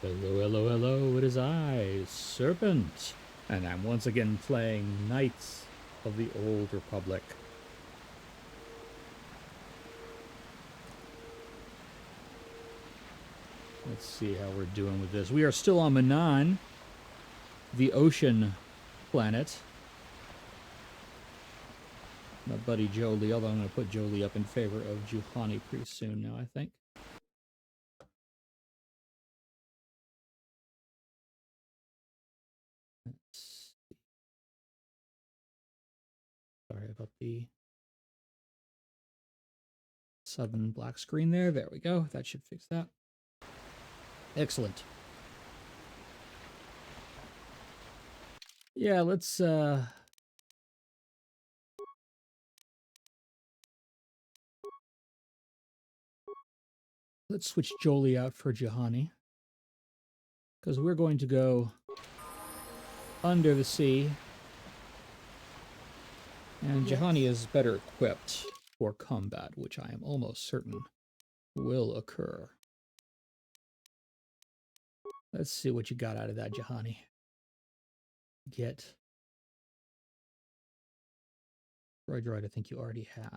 Hello, hello, hello, it is I, Serpent, and I'm once again playing Knights of the Old Republic. Let's see how we're doing with this. We are still on Manan, the ocean planet. My buddy Jolie, although I'm going to put Jolie up in favor of Juhani pretty soon now, I think. Sorry about the sudden black screen there. There we go. That should fix that. Excellent. Yeah, let's switch Jolie out for Juhani, because we're going to go under the sea, and Juhani is better equipped for combat, which I am almost certain will occur. Let's see what you got out of that, Juhani. Get Droid, I think you already had.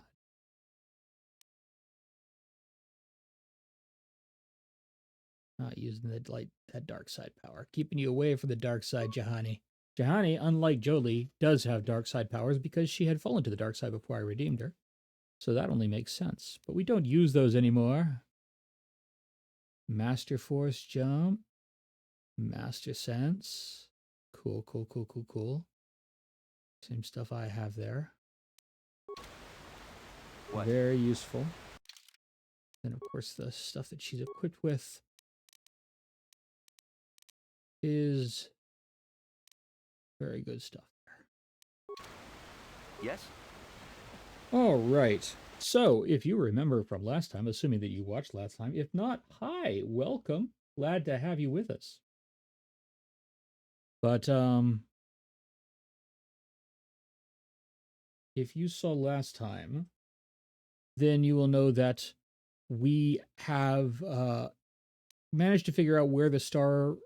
Not using that dark side power. Keeping you away from the dark side, Juhani. Juhani, unlike Jolie, does have dark side powers because she had fallen to the dark side before I redeemed her. So that only makes sense. But we don't use those anymore. Master Force Jump. Master Sense. Cool, cool, cool, cool, cool. Same stuff I have there. What? Very useful. And of course the stuff that she's equipped with is very good stuff there. Yes? All right. So, if you remember from last time, assuming that you watched last time, if not, hi, welcome. Glad to have you with us. But, if you saw last time, then you will know that we have managed to figure out where the star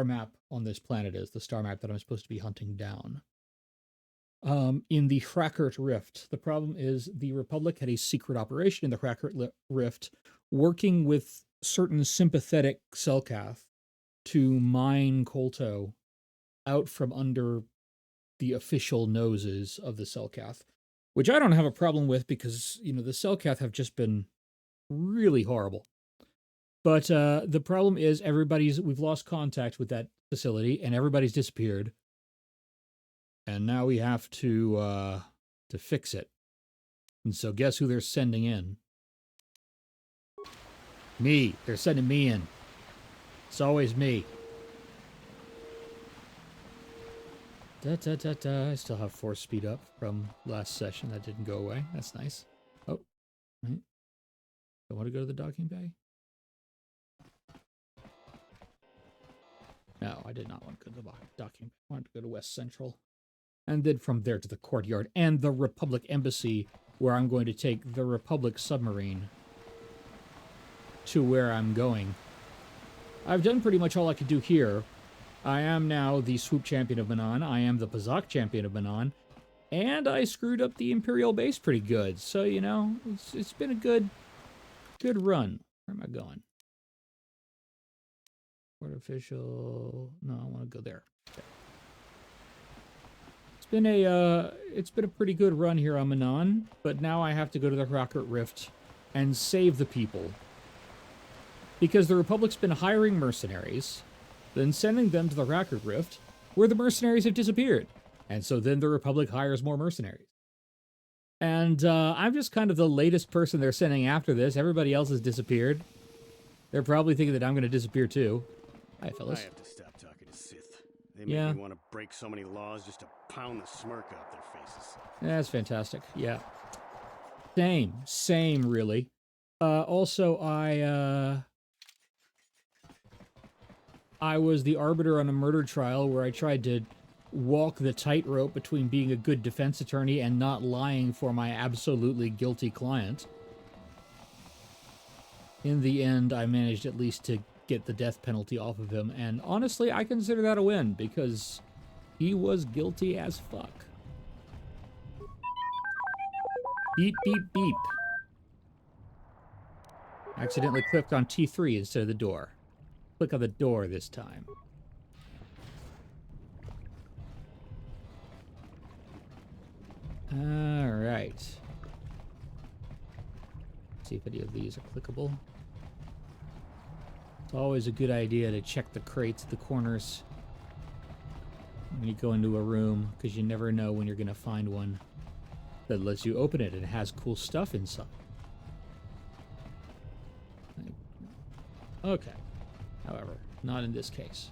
map on this planet is, the star map that I'm supposed to be hunting down. In the Hrakert Rift. The problem is the Republic had a secret operation in the Hrakert Rift, working with certain sympathetic Selkath to mine KOTOR out from under the official noses of the Selkath, which I don't have a problem with because, you know, the Selkath have just been really horrible. But the problem is we've lost contact with that facility and everybody's disappeared. And now we have to fix it. And so guess who they're sending in? Me. They're sending me in. It's always me. I still have force speed up from last session. That didn't go away. That's nice. Oh, right. I want to go to the docking bay. No, I did not want to go to the docking bay. I wanted to go to West Central. And then from there to the courtyard and the Republic Embassy, where I'm going to take the Republic submarine to where I'm going. I've done pretty much all I could do here. I am now the Swoop Champion of Manan. I am the Pazak Champion of Manan. And I screwed up the Imperial base pretty good. So, you know, it's been a good run. Where am I going? Artificial... No, I want to go there. Okay. It's been a pretty good run here on Manan, but now I have to go to the Hrakert Rift and save the people. Because the Republic's been hiring mercenaries, then sending them to the Hrakert Rift, where the mercenaries have disappeared. And so then the Republic hires more mercenaries. And I'm just kind of the latest person they're sending after this. Everybody else has disappeared. They're probably thinking that I'm going to disappear too. Hi, fellas. I have to stop talking to Sith. They make me want to break so many laws just to pound the smirk out their faces. That's fantastic. Yeah. Same, really. Also, I was the arbiter on a murder trial where I tried to walk the tightrope between being a good defense attorney and not lying for my absolutely guilty client. In the end, I managed at least to get the death penalty off of him. And honestly, I consider that a win because he was guilty as fuck. Beep, beep, beep. Accidentally clicked on T3 instead of the door. Click on the door this time. Alright. See if any of these are clickable. It's always a good idea to check the crates, the corners, when you go into a room, because you never know when you're going to find one that lets you open it and it has cool stuff inside. Okay. However, not in this case.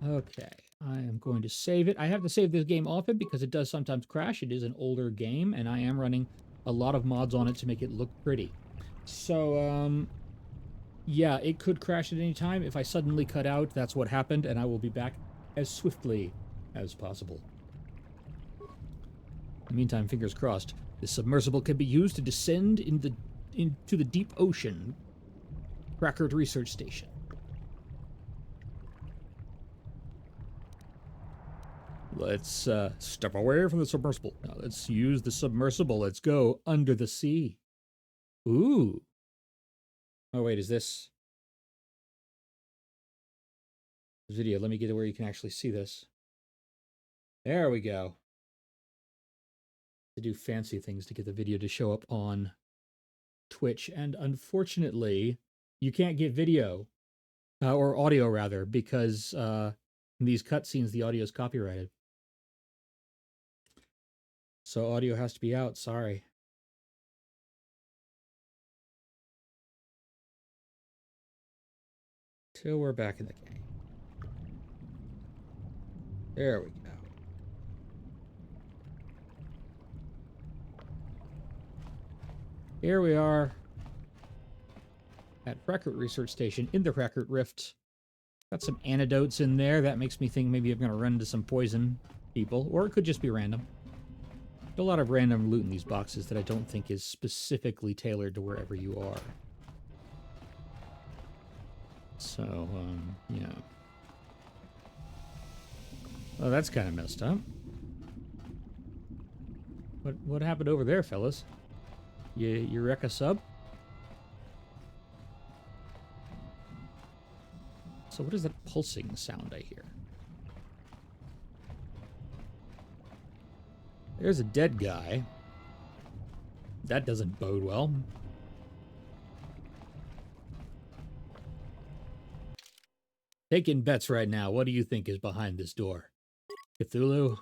Okay. I am going to save it. I have to save this game often because it does sometimes crash. It is an older game, and I am running a lot of mods on it to make it look pretty. So, yeah, it could crash at any time. If I suddenly cut out, that's what happened, and I will be back as swiftly as possible. In the meantime, fingers crossed, the submersible can be used to descend into the deep ocean. Crackard Research Station. Let's step away from the submersible. Now let's use the submersible. Let's go under the sea. Ooh. Oh, wait, is this video? Let me get to where you can actually see this. There we go. To do fancy things to get the video to show up on Twitch. And unfortunately, you can't get video, or audio rather, because in these cutscenes, the audio is copyrighted. So audio has to be out, sorry. Till we're back in the game. There we go. Here we are at Crackard Research Station in the Crackard Rift. Got some antidotes in there. That makes me think maybe I'm going to run into some poison people, or it could just be random. There's a lot of random loot in these boxes that I don't think is specifically tailored to wherever you are. So, yeah. Oh, that's kind of messed up. What happened over there, fellas? You wreck a sub? So what is that pulsing sound I hear? There's a dead guy. That doesn't bode well. Taking bets right now. What do you think is behind this door? Cthulhu?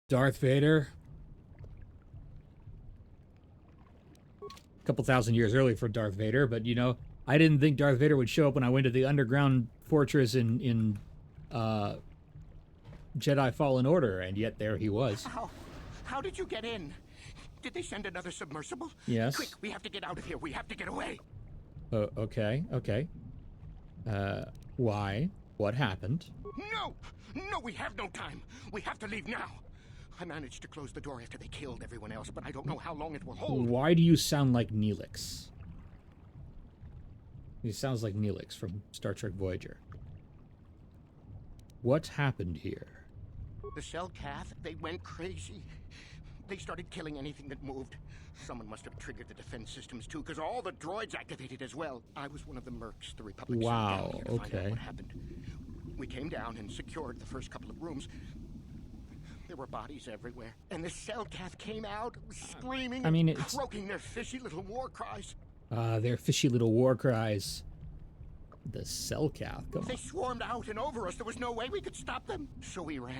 Darth Vader? A couple thousand years early for Darth Vader, but you know, I didn't think Darth Vader would show up when I went to the underground fortress in Jedi Fallen Order, and yet there he was. How did you get in? Did they send another submersible? Yes. Quick, we have to get out of here. We have to get away. Oh, okay, okay. Why? What happened? No! No, we have no time. We have to leave now. I managed to close the door after they killed everyone else, but I don't know how long it will hold. Why do you sound like Neelix? He sounds like Neelix from Star Trek Voyager. What happened here? The cell cath, they went crazy. They started killing anything that moved. Someone must have triggered the defense systems too, because all the droids activated as well. I was one of the mercs the Republic sent down here to find out what happened. We came down and secured the first couple of rooms. There were bodies everywhere, and the cell cath came out, screaming, and croaking their fishy little war cries. Their fishy little war cries. The cell cath, come on. They swarmed out and over us. There was no way we could stop them. So we ran.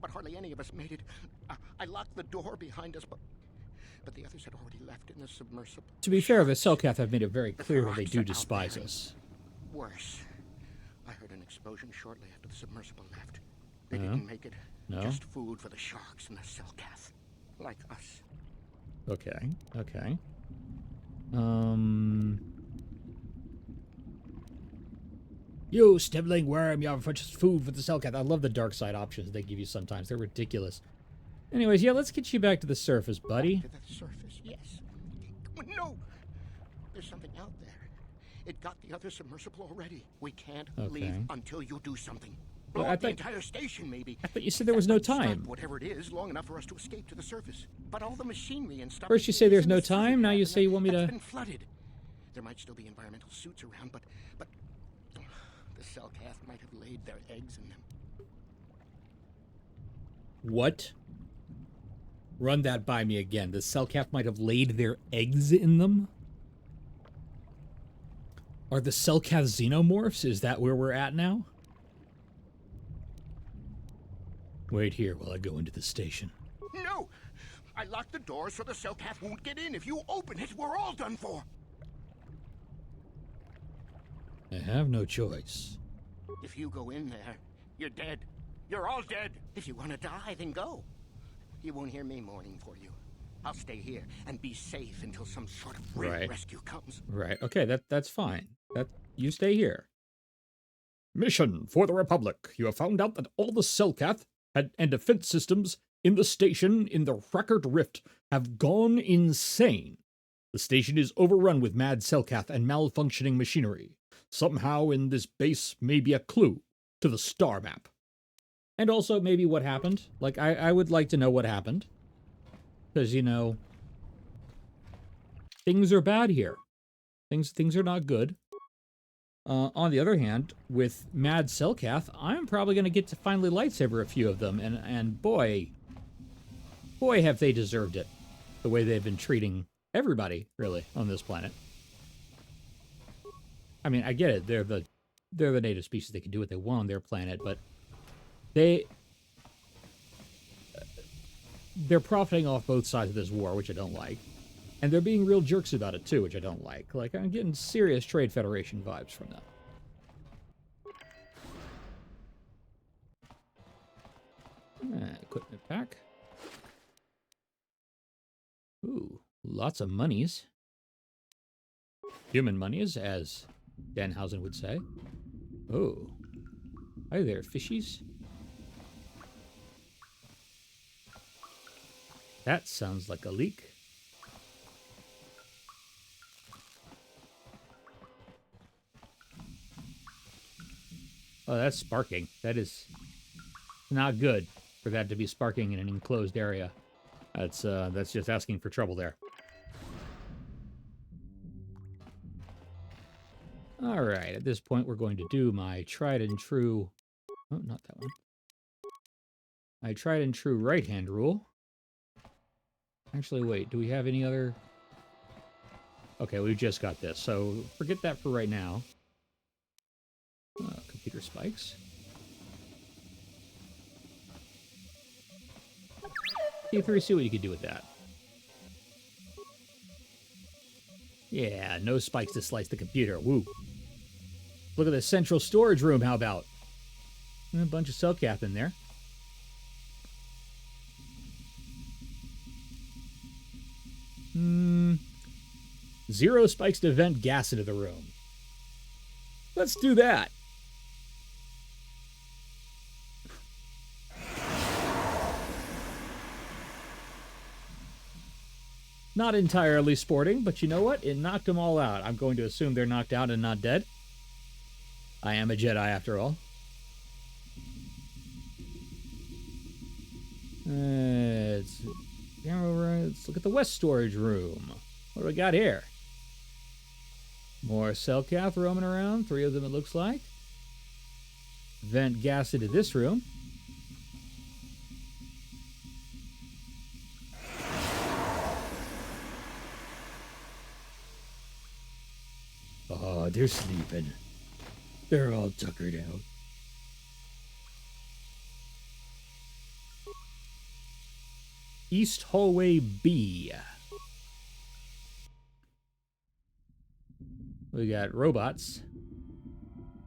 But hardly any of us made it. I locked the door behind us, but the others had already left in the submersible. To be fair, the Cellcath have made it very clear that they do despise us. Worse. I heard an explosion shortly after the submersible left. They didn't make it. No? Just food for the sharks and the Cellcath. Like us. Okay, okay. You stibbling worm, you're just food for the Cellcath. I love the dark side options they give you sometimes. They're ridiculous. Anyways, yeah, let's get you back to the surface, buddy. Back to the surface, yes. No! There's something out there. It got the other submersible already. We can't Okay. leave until you do something. Well, Blow I up the thought- entire station, maybe. I thought you said there was no That might stop time. whatever it is, long enough for us to escape to the surface. But all the machinery and stuff. First you say is there's in no the server time, now cab, you and say you want me that's to- been flooded. There might still be environmental suits around, but the Cellcath might have laid their eggs in them. What? Run that by me again. The Cellcath might have laid their eggs in them? Are the Cellcath xenomorphs? Is that where we're at now? Wait here while I go into the station. No! I locked the door so the Cellcath won't get in. If you open it, we're all done for. I have no choice. If you go in there, you're dead. You're all dead. If you want to die, then go. You won't hear me mourning for you. I'll stay here and be safe until some sort of real Right. rescue comes. Right. Okay, that's fine. You stay here. Mission for the Republic. You have found out that all the Cellcath and defense systems in the station in the Record Rift have gone insane. The station is overrun with mad Cellcath and malfunctioning machinery. Somehow in this base may be a clue to the star map. And also maybe what happened. Like, I would like to know what happened. Because, you know, things are bad here. Things are not good. On the other hand, with Mad Cellcath, I'm probably going to get to finally lightsaber a few of them. And boy have they deserved it. The way they've been treating everybody, really, on this planet. I mean, I get it. They're the native species. They can do what they want on their planet, but they're profiting off both sides of this war, which I don't like. And they're being real jerks about it, too, which I don't like. Like, I'm getting serious Trade Federation vibes from them. Equipment pack. Ooh, lots of monies. Human monies, as Danhausen would say. Oh. Hi there, fishies. That sounds like a leak. Oh, that's sparking. That is not good for that to be sparking in an enclosed area. That's just asking for trouble there. All right, at this point, we're going to do my tried and true... Oh, not that one. My tried and true right-hand rule. Actually, wait, do we have any other... Okay, we've just got this, so forget that for right now. Computer spikes. T3, see what you can do with that. Yeah, no spikes to slice the computer. Woo. Look at the central storage room, how about? A bunch of Cellcath in there. Zero spikes to vent gas into the room. Let's do that. Not entirely sporting, but you know what? It knocked them all out. I'm going to assume they're knocked out and not dead. I am a Jedi after all. Let's look at the west storage room. What do we got here? More Cellcath roaming around. 3 of them, it looks like. Vent gas into this room. Oh, they're sleeping. They're all tuckered out. East Hallway B. We got robots.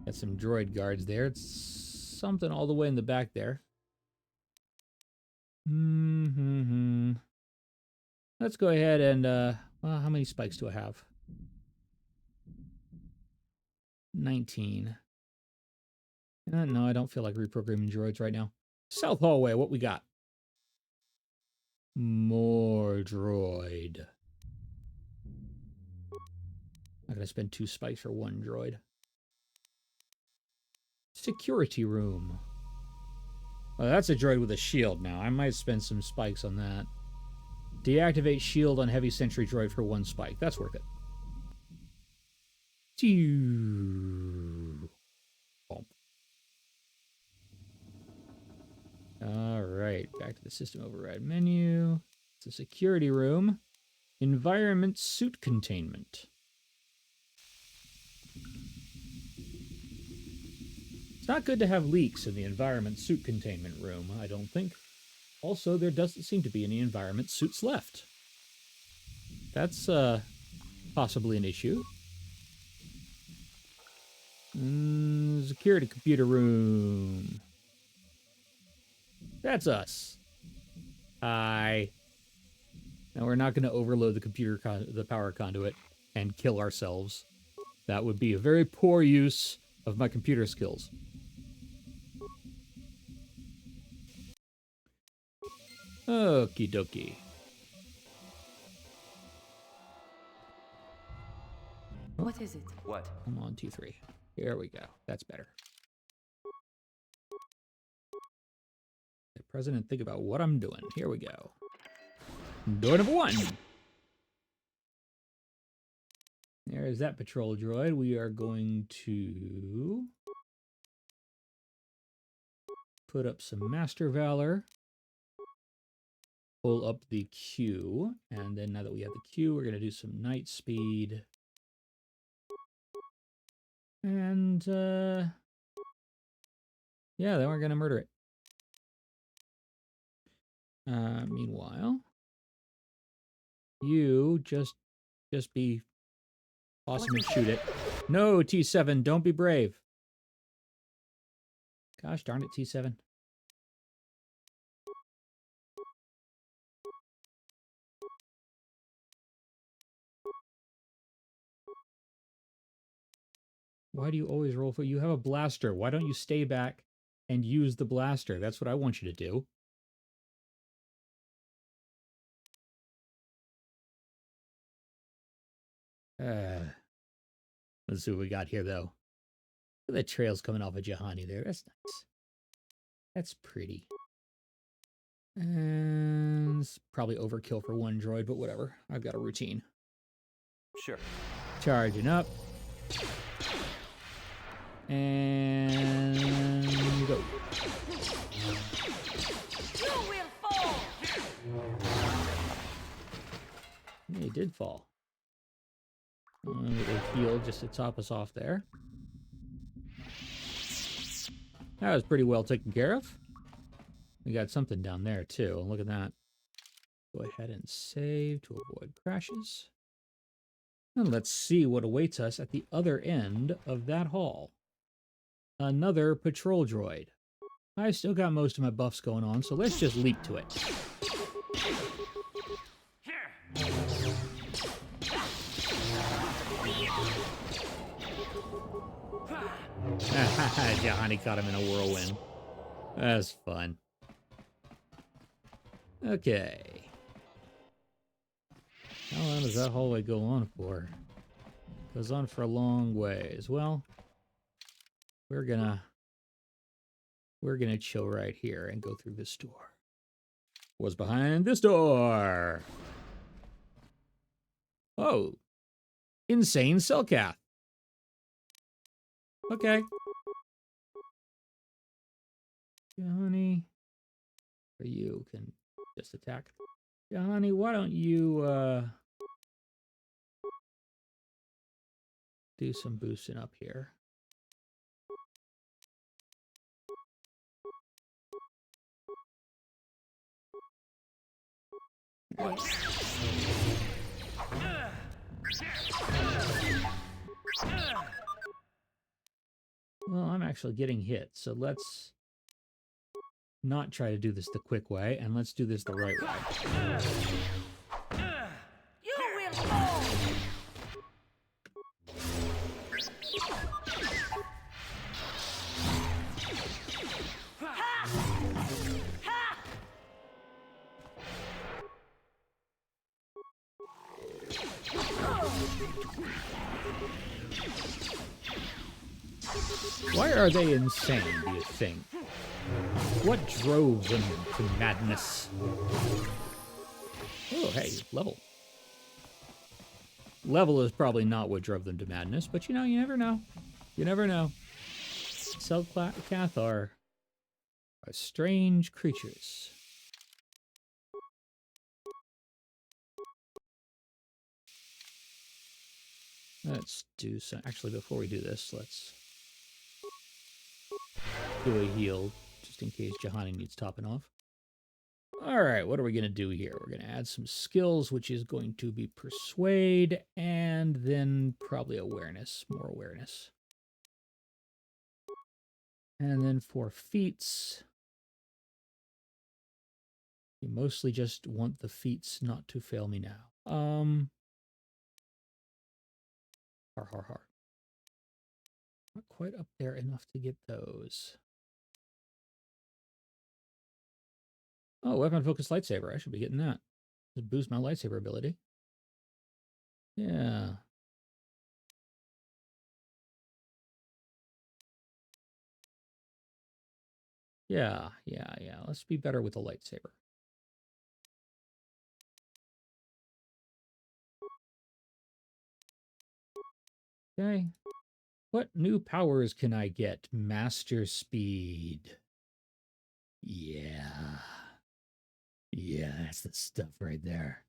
Got some droid guards there. It's something all the way in the back there. Let's go ahead and, well, how many spikes do I have? 19. No, I don't feel like reprogramming droids right now. South hallway, what we got? More droid. I'm going to spend 2 spikes for 1 droid. Security room. Oh, that's a droid with a shield now. I might spend some spikes on that. Deactivate shield on heavy sentry droid for 1 spike. That's worth it. Alright, back to the system override menu. It's a security room. Environment suit containment. It's not good to have leaks in the environment suit containment room, I don't think. Also, there doesn't seem to be any environment suits left. That's, possibly an issue. Security computer room. That's us. Hi. Now, we're not going to overload the power conduit and kill ourselves. That would be a very poor use of my computer skills. Okie dokie. What is it? What? I'm on T3. Here we go. That's better. The president, think about what I'm doing. Here we go. Door number 1. There's that patrol droid. We are going to put up some Master Valor. Pull up the Q. And then now that we have the Q, we're going to do some Night Speed. And, yeah, then we're going to murder it. Meanwhile, you just be awesome and shoot it. No, T7, don't be brave. Gosh darn it, T7. Why do you always roll for... You have a blaster. Why don't you stay back and use the blaster? That's what I want you to do. Let's see what we got here, though. Look at the trails coming off of Juhani there. That's nice. That's pretty. And it's probably overkill for 1 droid, but whatever. I've got a routine. Sure. Charging up. And go. You will fall. Yeah, he did fall. Little heal just to top us off there. That was pretty well taken care of. We got something down there too. Look at that. Go ahead and save to avoid crashes. And let's see what awaits us at the other end of that hall. Another patrol droid. I still got most of my buffs going on, so let's just leap to it. Juhani caught him in a whirlwind. That's fun. Okay. How long does that hallway go on for? Goes on for a long ways. Well, we're gonna chill right here and go through this door. What's behind this door? Oh, insane Cellcath. Okay. Johnny, or you can just attack. Johnny, why don't you do some boosting up here? Well, I'm actually getting hit, so let's not try to do this the quick way, and let's do this the right way. You will fall. Ha! Ha! Why are they insane, do you think? What drove them to madness? Oh, hey, level. Level is probably not what drove them to madness, but you know, you never know. You never know. KOTOR are strange creatures. Let's do some... Actually, before we do this, let's do a heal, just in case Jahani needs topping off. Alright, what are we going to do here? We're going to add some skills, which is going to be Persuade, and then probably Awareness, more Awareness. And then for feats, you mostly just want the feats not to fail me now. Har, har, har. Not quite up there enough to get those. Oh, weapon focused lightsaber. I should be getting that. To boost my lightsaber ability. Yeah. Yeah. Let's be better with the lightsaber. Okay. What new powers can I get? Master speed. Yeah. Yeah, that's the stuff right there.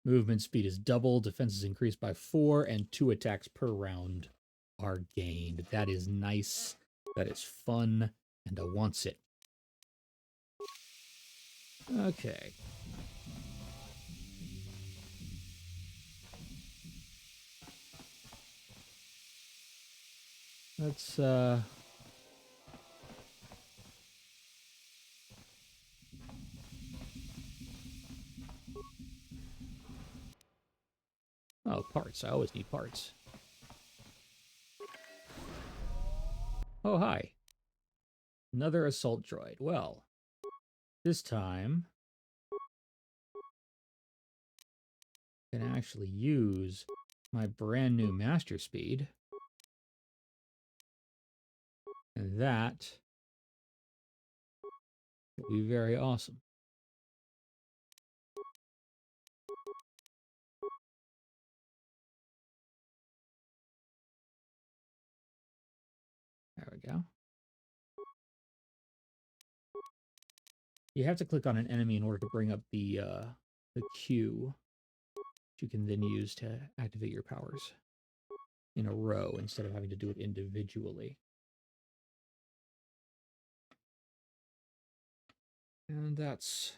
Movement speed is double, defense is increased by 4, and 2 attacks per round are gained. That is nice. That is fun, and I wants it. Okay. Let's, oh, parts. I always need parts. Oh, hi. Another assault droid. Well, this time I can actually use my brand new master speed. And that will be very awesome. There we go. You have to click on an enemy in order to bring up the queue, which you can then use to activate your powers in a row instead of having to do it individually. And that's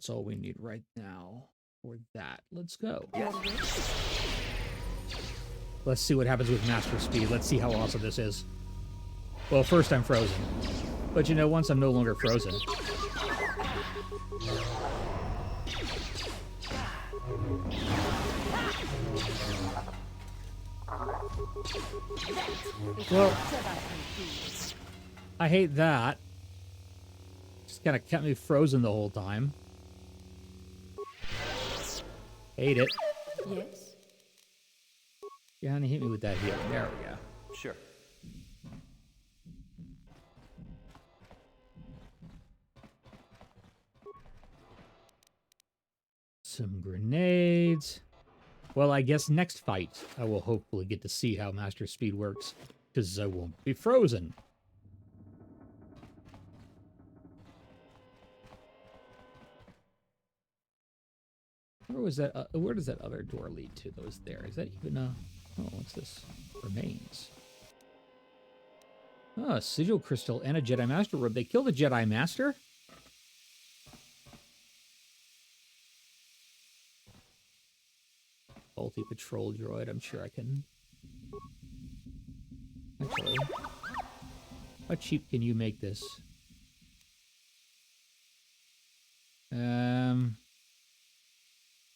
all we need right now for that. Let's go. Let's see what happens with Master Speed. Let's see how awesome this is. Well, first I'm frozen. But you know, once I'm no longer frozen. Well, I hate that. Just kind of kept me frozen the whole time. Hate it. Yes. Yeah, honey, hit me with that healing. There we go. Sure. Some grenades. Well, I guess next fight I will hopefully get to see how Master Speed works, because I won't be frozen. Where was that? Where does that other door lead to? That was there. Is that even a... Oh, what's this? Remains. Oh, a sigil crystal and a Jedi Master robe. They killed a Jedi Master? Faulty patrol droid. I'm sure I can... Actually, how cheap can you make this?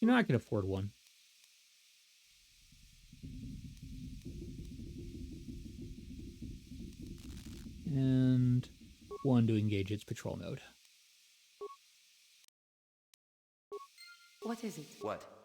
You know, I can afford one. And one to engage its patrol mode. What is it? What?